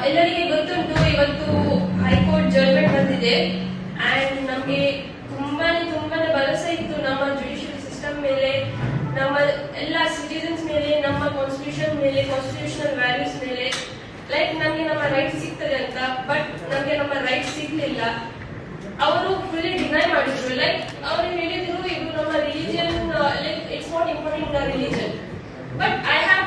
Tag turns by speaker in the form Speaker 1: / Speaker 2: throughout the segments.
Speaker 1: ಎಲ್ಲರಿಗೆ ಗೊತ್ತುಂಟು ಇವತ್ತು ಹೈಕೋರ್ಟ್ ಜಡ್ಜ್ಮೆಂಟ್ ಬಂದಿದೆ ಅಂಡ್ ನಮಗೆ ತುಂಬಾನೇ ಭರವಸೆ ಇತ್ತು ನಮ್ಮ ಜುಡಿಷಿಯಲ್ ಸಿಸ್ಟಮ್ ಮೇಲೆ, ನಮ್ಮ ಎಲ್ಲ ಸಿಟಿಸನ್ಸ್ ಮೇಲೆ, ನಮ್ಮ ಕಾನ್ಸ್ಟಿಟ್ಯೂಷನ್ ಮೇಲೆ, ಕಾನ್ಸ್ಟಿಟ್ಯೂಷನಲ್ ವ್ಯಾಲ್ಯೂಸ್ ಮೇಲೆ. ಲೈಕ್ ನಮಗೆ ನಮ್ಮ ರೈಟ್ ಸಿಗ್ತದೆ ಅಂತ, ಬಟ್ ನಮಗೆ ನಮ್ಮ ರೈಟ್ ಸಿಗ್ಲಿಲ್ಲ. ಅವರು ಫುಲ್ಲಿ ಡಿನೈ ಮಾಡಿದ್ರು. ಲೈಕ್ ಅವರು ಹೇಳಿದ್ರು ಇದು ನಮ್ಮ religion, like it's not important in our religion. But I have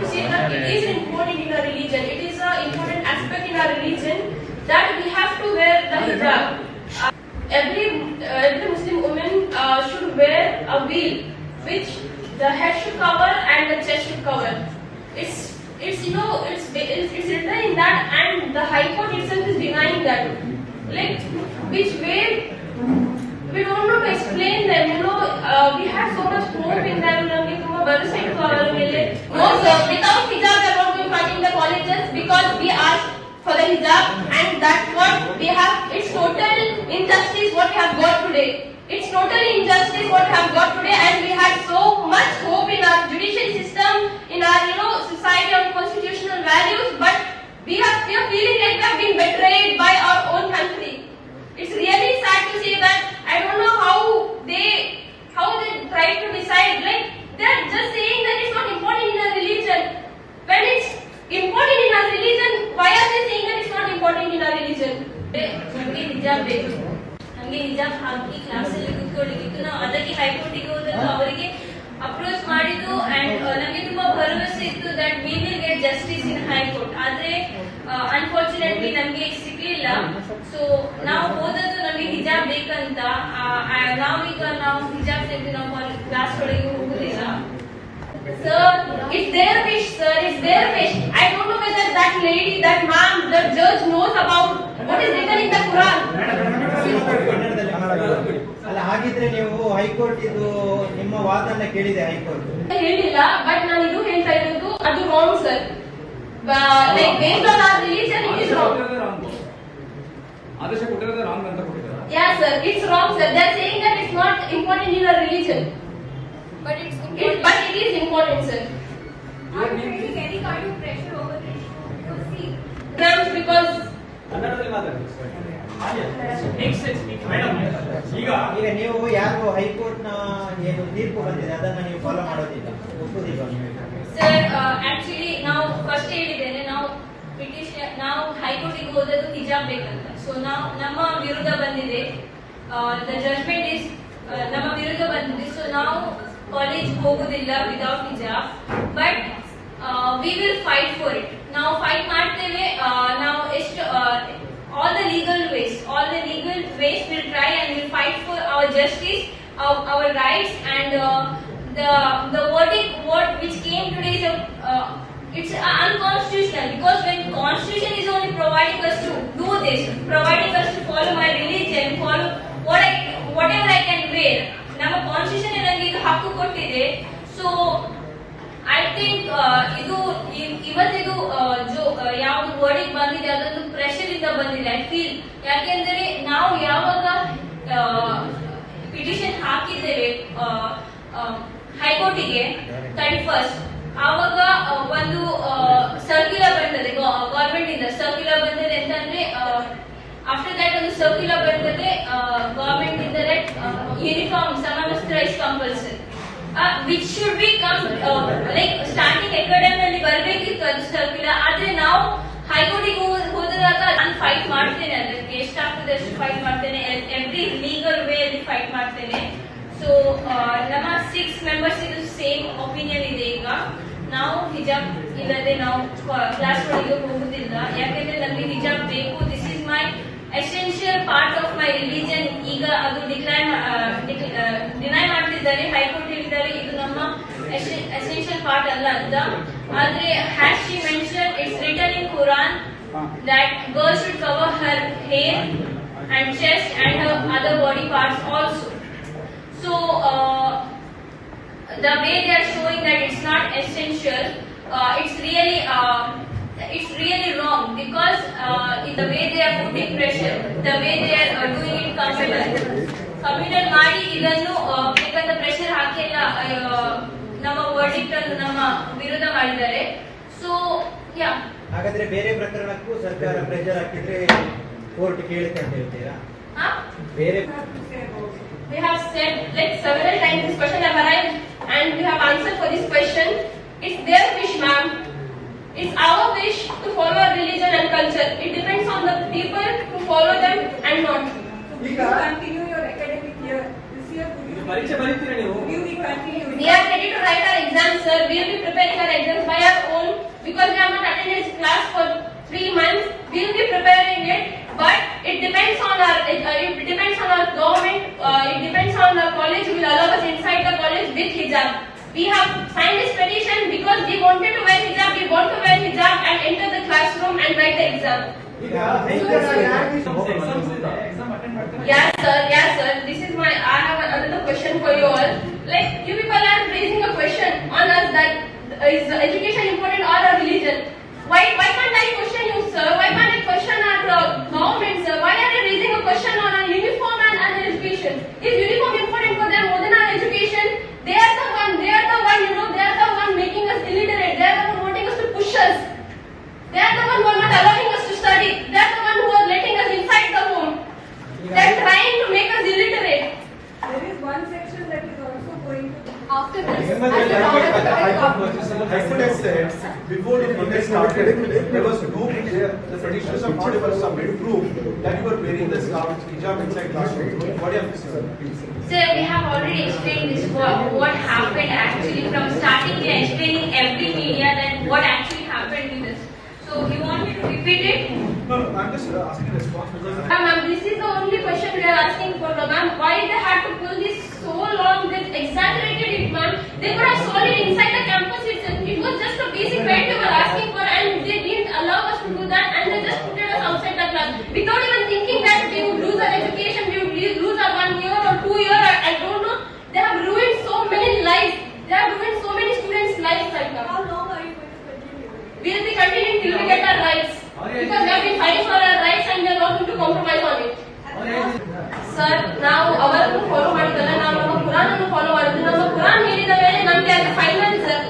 Speaker 1: to say that it is important in our religion. It is an important aspect in our religion that we have to wear the hijab. Every Muslim woman should wear a veil, which the head should cover and the chest should cover. It's written in that, and the High Court itself is denying that. Like which way? We don't know to explain them. We have so much hope in them. No sir, without hijab we are not going to in the colleges because we asked for the hijab, and that's what we have. It's total injustice what we have got today. It's total injustice what we have got today, and we had so much hope in our judicial system, in our society of constitutional values, but we are feeling like we have been betrayed by our own country. It's really sad to see that. I don't know how they try to decide. Like they're just saying that it's not important in our religion. When it's important in our religion, why are they saying that it's not important in our religion? ನಮಗೆ ಹಿಜಾಬ್ ಬೇಕು, ನಮಗೆ ಹಿಜಾಬ್ ಹಾಕಿ ಕ್ಲಾಸಲ್ಲಿ ಕೂತ್ಕೊಳ್ಳಿಕ್ಕಿತ್ತು. ನಾವು ಅದಕ್ಕೆ ಹೈಕೋರ್ಟಿಗೆ ಹೋದದ್ದು, ಅವರಿಗೆ ಅಪ್ರೋಚ್ ಮಾಡಿದ್ದು, ಅಂಡ್ ನಮಗೆ ತುಂಬಾ ಭರವಸೆ ಇತ್ತು that we will get justice in high court. ಆದ್ರೆ ಅನ್ಫಾರ್ಚುನೇಟ್ಲಿ ನಮಗೆ ಸಿಗ್ಲಿಲ್ಲ. ಸೊ ನಾವು ಹೋದದ್ದು ನಮಗೆ ಹಿಜಾಬ್ ಬೇಕಂತ. ನಾವು ಹಿಜಾಬ್ ತೆಗೆದು ನಾವು ಕ್ಲಾಸ್ ಒಳಗೆ ಹೋಗುದಿಲ್ಲ. Sir, it's their wish, sir. It's their wish. I don't know whether that lady, that ma'am, the judge knows about what is written in the Quran.
Speaker 2: ಅಲ್ಲ, ಹಾಗಿದ್ರೆ ನೀವು ಹೈಕೋರ್ಟ್ ಇದು ನಿಮ್ಮ ವಾದನ ಕೇಳಿದೆ ಹೈಕೋರ್ಟ್?
Speaker 1: ಹೇಳಿಲ್ಲ, ಬಟ್ ನಾನು ಇದು ಹೇಳ್ತಾ ಇರೋದು ಅದು wrong sir. Like based on our religion it is wrong.
Speaker 3: ಆದೇಶ ಕೊಟ್ಟಿರೋದು ರಾಂಗ್ ಅಂತ ಕೊಟ್ಟಿದ್ದಾರೆ.
Speaker 1: Yeah sir, it's wrong sir. They are saying that it's not important in our religion. But it is important, sir.
Speaker 4: Are you facing any kind of pressure over this?
Speaker 1: Because
Speaker 2: ಈಗ ನೀವು ಯಾರು high court ನ ಏನು ತೀರ್ಪು ಬಂದಿದೆ ಅದನ್ನ ನೀವು follow ಮಾಡೋದಿಲ್ಲ, ಒಪ್ಪುದಿಲ್ಲ
Speaker 1: ಸರ್? ಆಕ್ಚುಲಿ ನಾವು ಫಸ್ಟ್ ಹೇಳಿದ್ದೇನೆ, ನಾವು ಹೈಕೋರ್ಟಿಗೆ ಹೋದದ್ದು ಹಿಜಾಬ್ ಬೇಕಂತ. ಸೊ ನಮ್ಮ ವಿರುದ್ಧ ಬಂದಿದೆ, ದ ಜಡ್ಜ್ಮೆಂಟ್ ಇಸ್ ನಮ್ಮ ವಿರುದ್ಧ ಬಂದಿದೆ. ಸೊ ನಾವು ಕಾಲೇಜ್ ಹೋಗುದಿಲ್ಲ ವಿದೌಟ್ ಹಿಜಾಬ್, but we will fight for it. ನಾವು ಫೈಟ್ ಮಾಡ್ತೇವೆ. ನಾವು ಎಷ್ಟು all the legal ways we'll try and we'll fight for our justice, our rights, and the verdict which came today is it's unconstitutional, because when constitution is only providing us to do this, providing us to follow my religion, follow whatever I can wear. ನಮ್ಮ constitution ನನಗೆ ಇದು ಹಕ್ಕು ಕೊಟ್ಟಿದೆ. So I think ಇವತ್ತಿದು ಯಾವ್ದು ವರ್ಡಿಗೆ ಬಂದಿದೆ ಅದೊಂದು pressure ಇಂದ ಬಂದಿದೆ. ಐ ಫೀಲ್ ಯಾಕೆಂದ್ರೆ ನಾವು ಯಾವಾಗ ಪಿಟಿಷನ್ ಹಾಕಿದ್ದೇವೆ ಹೈಕೋರ್ಟಿಗೆ 31st, ಆವಾಗ ಒಂದು ಸರ್ಕ್ಯುಲರ್ ಬರ್ತದೆ ಗವರ್ಮೆಂಟ್ ಇಂದ. ಸರ್ಕ್ಯುಲರ್ ಬರ್ತದೆ ಅಂತಂದ್ರೆ ಆಫ್ಟರ್ ದಟ್ ಒಂದು ಸರ್ಕ್ಯುಲರ್ ಬರ್ತದೆ ಗವರ್ಮೆಂಟ್ ಇಂದ ದಟ್ ಯೂನಿಫಾರ್ಮ್ ಸಮವಸ್ತ್ರ is compulsory, which should be come like starting academy ಅಲ್ಲಿ ಬರಬೇಕಿತ್ತು ಅದು ಸರ್ಕ್ಯುಲರ್. ಆದ್ರೆ ನಾವು ಹೈಕೋರ್ಟಿಗೆ ಹೋದಾಗ ನಾನು ಫೈಟ್ ಮಾಡ್ತೇನೆ, ಅದಕ್ಕೆ ಎಷ್ಟಾಗ್ತದೆ ಅಷ್ಟು ಫೈಟ್ ಮಾಡ್ತೇನೆ, ಎವ್ರಿ ಲೀಗಲ್ ವೇ ಅಲ್ಲಿ ಫೈಟ್ ಮಾಡ್ತೇನೆ. ಸೊ ನಮ್ಮ 6 ಮೆಂಬರ್ಸ್ ಇದು ಸೇಮ್ ಒಪಿನಿಯನ್ ಇದೆ. ಈಗ ನಾವು ಹಿಜಾಬ್ ಇಲ್ಲದೆ ನಾವು ಕ್ಲಾಸ್ ಒಳಗೆ ಹೋಗುದಿಲ್ಲ, ಯಾಕೆಂದ್ರೆ ನಮಗೆ ಹಿಜಾಬ್ ಬೇಕು. This is my essential part of my religion. ಈಗ ಅದು ಡಿನೈ ಮಾಡ್ತಿದ್ದಾರೆ, ಹೈಕೋರ್ಟ್ ಹೇಳಿದ್ದಾರೆ ಇದು ನಮ್ಮ ಎಸೆನ್ಷಿಯಲ್ ಪಾರ್ಟ್ ಅಲ್ಲ ಅಂತ. ಆದ್ರೆ has she mention it's return in Quran that girl should cover her hair and chest and her other body parts also. So the way they are showing that it's not essential, it's really wrong, because in the way they are putting pressure, the way they are doing it communal ಮಾಡಿ ಇದನ್ನು ಬೇಕಂತ pressure ಹಾಕಿ ಎಲ್ಲ ನಮ್ಮ verdict ಅನ್ನು ನಮ್ಮ ವಿರುದ್ಧ ಮಾಡಿದ್ದಾರೆ. So yeah
Speaker 2: ಹಾಗಾದ್ರೆ ಬೇರೆ ಪ್ರಕರಣಕ್ಕೂ ಸರ್ಕಾರ ಪ್ರೆಷರ್ ಹಾಕಿದ್ರೆ ಕೋರ್ಟ್ ಕೇಳುತ್ತೆ ಅಂತ ಹೇಳ್ತೀರಾ?
Speaker 1: Huh?
Speaker 2: ಬೇರೆ
Speaker 1: We have said like several times this question have arrived and we have answered for this question. It's their wish, ma'am. It's our wish to follow our religion and culture. It depends on the people to follow them and not.
Speaker 4: Will you continue your academic year this year?
Speaker 3: ಪರೀಕ್ಷೆ ಬರೀತೀರಾ ನೀವು?
Speaker 4: Will you continue?
Speaker 1: We are ready to write our exams, sir. We will be preparing our exams by our own because we have not attended class for 3 months. We will be preparing it, but it depends on our government. It depends on our college. Will allow us inside the college with hijab. We have signed this petition because we wanted to wear hijab. We want to wear hijab and enter the classroom and write the exam. Yes, sir. Yes, sir. This is my. I have another question for you all. Like you people are raising a question on us that is education important or our religion? Why can't I question you, sir? Why can't I question our government, sir? Why are they raising a question on our uniform and education? Is uniform important for them more than our education? They are the one. They are the one making us illiterate. They are the one wanting us to push us. They are the one who are not allowing us to study. They are the one who are letting us inside the home. They are trying to make us illiterate.
Speaker 4: There is one section that is also going to after this.
Speaker 5: High Court has said before the protest started, there was no the petitioners are not able to submit proof that you were wearing the scarf hijab inside classroom. What do you have to say?
Speaker 6: Sir, we have already explained this what happened actually from starting. We are explaining every media that what actually happened in this. So you want me to repeat it?
Speaker 5: No, I'm just asking a response because
Speaker 1: Ma'am, this is the only question we are asking for, ma'am. Why they had to pull this so long? They exaggerated it, ma'am. They could have solved it inside the campus itself. It was just a basic right we were asking for, and they didn't allow us to do that, and they just put us outside the class without even thinking that we would lose our education, we would lose our 1 year or 2 year. I don't know. They have ruined so many lives. They have ruined so many students' lives right now.
Speaker 4: How long are you going to continue?
Speaker 1: We will be continuing till we get our rights. Because we have been fighting for our rights and we are not going to compromise on it. Sir, ನಾವು ಅವರನ್ನು follow ಮಾಡಿದಲ್ಲ, ನಾವು ನಮ್ಮ ಕುರಾನ್ ಅನ್ನು follow ಮಾಡಿದ್ವಿ. ನಮ್ಮ ಕುರಾನ್ ಹೇಳಿದ ಮೇಲೆ ನಮಗೆ ಅದು final sir.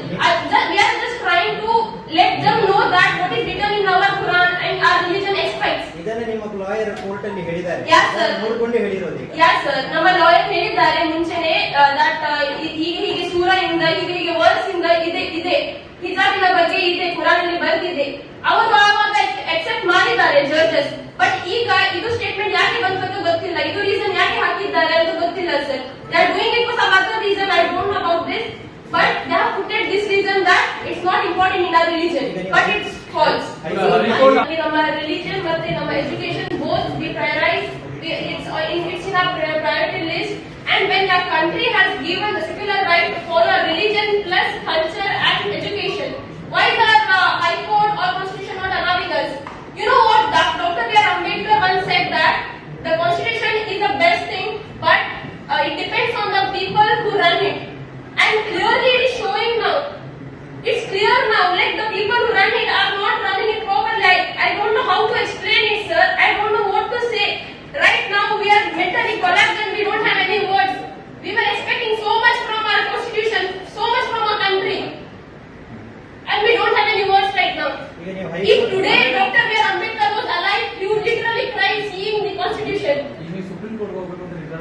Speaker 1: We are just trying to let them know that what is written in our Quran and our religion expects.
Speaker 2: ಇದನ್ನ ನಿಮ್ಮ ಲಾಯರ್ ಕೋರ್ಟ್ ಅಲ್ಲಿ ಹೇಳಿದ್ದಾರೆ.
Speaker 1: Yes, sir.
Speaker 2: ನೋಡ್ಕೊಂಡು ಹೇಳಿರೋದು ಈಗ.
Speaker 1: Yes, sir. ನಮ್ಮ ಲಾಯರ್ ಹೇಳಿದ್ದಾರೆ ಮುಂಚೆನೆ that ಹೀಗೆ ಸೂರಾ ಇಂದ ಹೀಗೆ ವರ್ಸ್ ಇಂದ ಇದೆ ಹಿಜಾಬಿನ ಬಗ್ಗೆ ಇದೆ, ಕುರಾನ್ ಅಲ್ಲಿ ಬರೆದಿದೆ. ಅವರು ಆವಾಗ ಎಕ್ಸೆಪ್ಟ್ ಮಾಡಿದ್ದಾರೆ ಜಡ್ಜಸ್. ಬಟ್ ಈಗ ಇದು ಸ್ಟೇಟ್ಮೆಂಟ್ ಯಾಕೆ ಬಂತು ಅಂತ ಗೊತ್ತಿಲ್ಲ. ಇದು ರೀಸನ್ ಯಾಕೆ ಹಾಕಿದ್ದಾರೆ ಅಂತ ಗೊತ್ತಿಲ್ಲ sir. They are doing it for some other reason. I don't know about this. But they have put it this reason that it's not important in our religion, but it's false. ನಮ್ಮ religion ಮತ್ತೆ ನಮ್ಮ education both we prioritize. It's in our priority list. And when our country has given the secular right to follow our religion plus culture and education, why is our High Court or Constitution not allowing us? You know what? Dr. B.R. Ambedkar once said that the Constitution is the best thing, but it depends on the people who run it. And clearly it is showing now. It's clear now, like the people who run it are not running it properly. I don't know how to explain it, sir. I don't know what to say. Right now we are mentally collapsed.